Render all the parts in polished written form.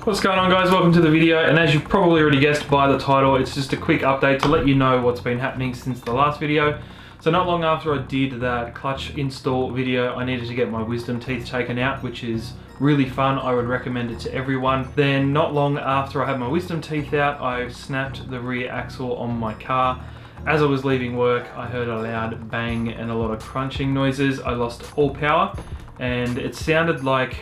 What's going on, guys? Welcome to the video, and as you've probably already guessed by the title, it's just a quick update to let you know what's been happening since the last video. So not long after I did that clutch install video, I needed to get my wisdom teeth taken out, which is really fun. I would recommend it to everyone. Then not long after I had my wisdom teeth out, I snapped the rear axle on my car. As I was leaving work, I heard a loud bang and a lot of crunching noises. I lost all power, and it sounded like,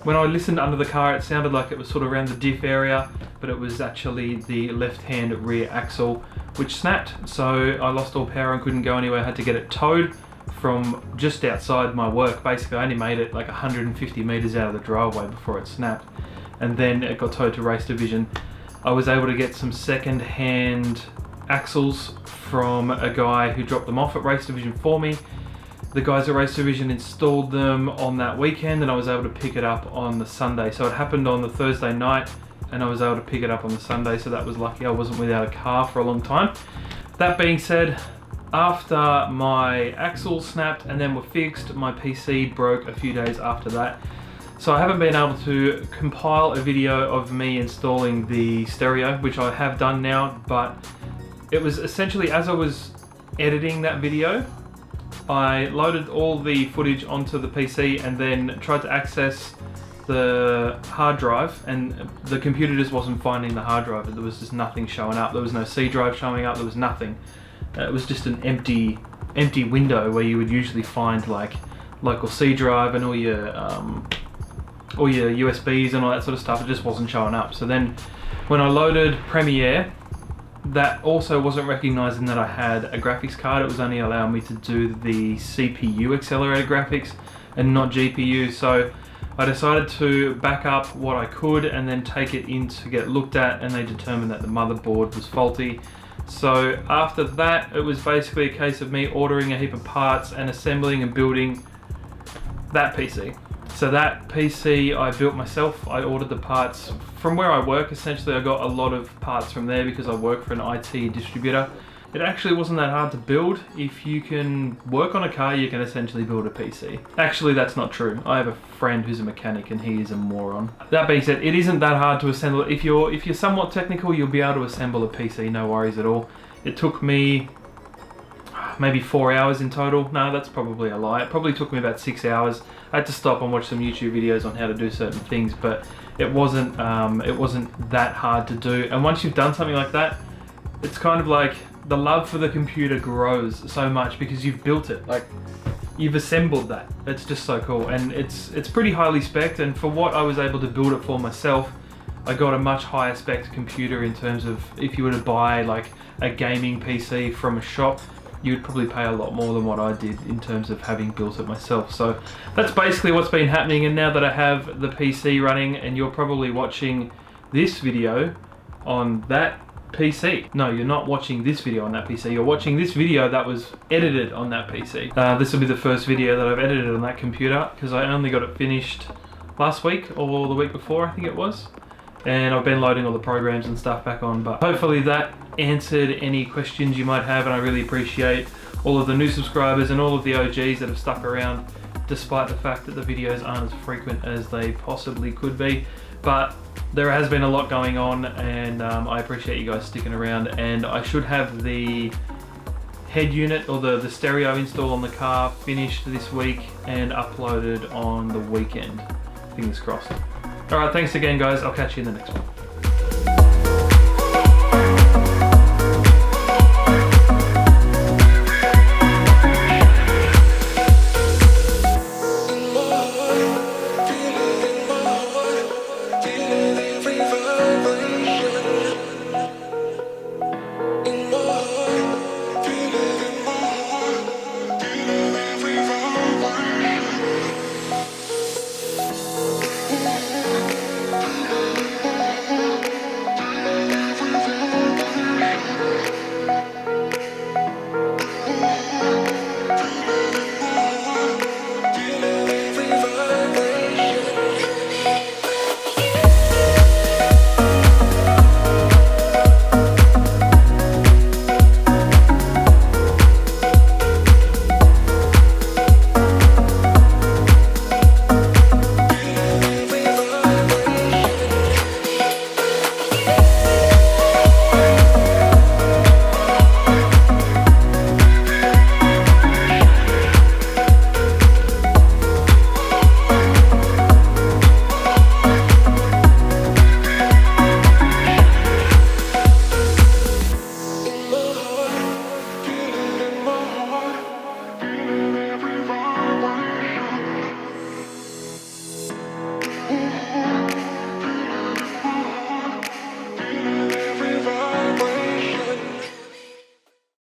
when I listened under the car, it sounded like it was sort of around the diff area, but it was actually the left-hand rear axle which snapped. So I lost all power and couldn't go anywhere. I had to get it towed from just outside my work. Basically, I only made it like 150 meters out of the driveway before it snapped, and then it got towed to Race Division. I was able to get some second-hand axles from a guy who dropped them off at Race Division for me. The guys at Race Division installed them on that weekend, and I was able to pick it up on the Sunday. So it happened on the Thursday night, and I was able to pick it up on the Sunday, so that was lucky. I wasn't without a car for a long time. That being said, after my axles snapped and then were fixed, my PC broke a few days after that. So I haven't been able to compile a video of me installing the stereo, which I have done now, but it was essentially, as I was editing that video, I loaded all the footage onto the PC and then tried to access the hard drive, and the computer just wasn't finding the hard drive. There was just nothing showing up. There was no C drive showing up. There was nothing. It was just an empty window where you would usually find like local C drive and all your USBs and all that sort of stuff. It just wasn't showing up. So then when I loaded Premiere, that also wasn't recognizing that I had a graphics card. It was only allowing me to do the CPU accelerated graphics and not GPU. So I decided to back up what I could and then take it in to get looked at, and they determined that the motherboard was faulty. So after that, it was basically a case of me ordering a heap of parts and assembling and building that PC. So that PC I built myself. I ordered the parts from where I work. Essentially, I got a lot of parts from there because I work for an IT distributor. It actually wasn't that hard to build. If you can work on a car, you can essentially build a PC. Actually, that's not true. I have a friend who's a mechanic and he is a moron. That being said, it isn't that hard to assemble. If you're somewhat technical, you'll be able to assemble a PC, no worries at all. It took me maybe 4 hours in total. No, that's probably a lie. It probably took me about 6 hours. I had to stop and watch some YouTube videos on how to do certain things, but it wasn't that hard to do. And once you've done something like that, it's kind of like the love for the computer grows so much because you've built it. Like, you've assembled that. It's just so cool, and it's pretty highly spec'd. And for what I was able to build it for myself, I got a much higher spec'd computer in terms of if you were to buy like a gaming PC from a shop, you'd probably pay a lot more than what I did in terms of having built it myself. So that's basically what's been happening. And now that I have the PC running, and you're probably watching this video on that PC. No, you're not watching this video on that PC. You're watching this video that was edited on that PC. This will be the first video that I've edited on that computer because I only got it finished last week or the week before, I think it was. And I've been loading all the programs and stuff back on, but hopefully that answered any questions you might have, and I really appreciate all of the new subscribers and all of the OGs that have stuck around despite the fact that the videos aren't as frequent as they possibly could be. But there has been a lot going on, and I appreciate you guys sticking around, and I should have the head unit or the stereo install on the car finished this week and uploaded on the weekend. Fingers crossed. Alright, thanks again guys, I'll catch you in the next one.